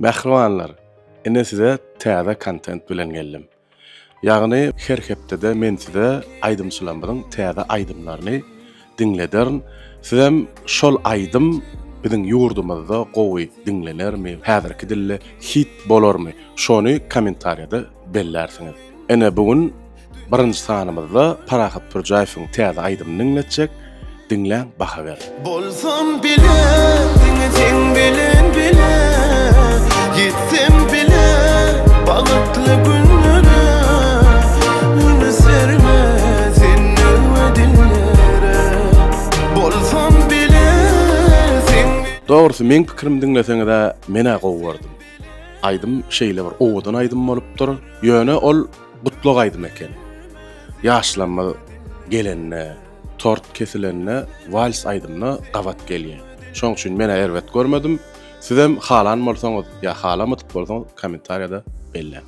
Mähribanlar, ene size täze kontent bilen geldim. Ýagny her hepde men size aýdymçylamyň täze aýdymlaryny dinlederin. Sizem şol aýdym biziň ýurdumyzda gowy dinlenermi, häzirki dille hit bolarmy? Şonu kommentariýada bellersiňiz. Ene bugün birinji sanymyzda Parahat Purjaýewiň täze aýdymyny dinletjek. Dinlen, baha ber. Bolsam bile, dinletin bilen bile, gittim bile, balıklı günlere, ünü sermez inne ve dillere. Bolsam bile, Doğrusu men pikirim dinleseňiz-de mene gowurdum. Aýdym şeýle bir owadan aýdym bolupdyr. Ýöne ol gutluk aýdym eken. Ýaşlanma gelenne, tort kesilenne, vals aýdymna gawat gelýär. Şoň üçin mene erwet görmedim. Sizem halan bolsaňyz ýa halamadyk bolsaňyz kommentariýada belläň.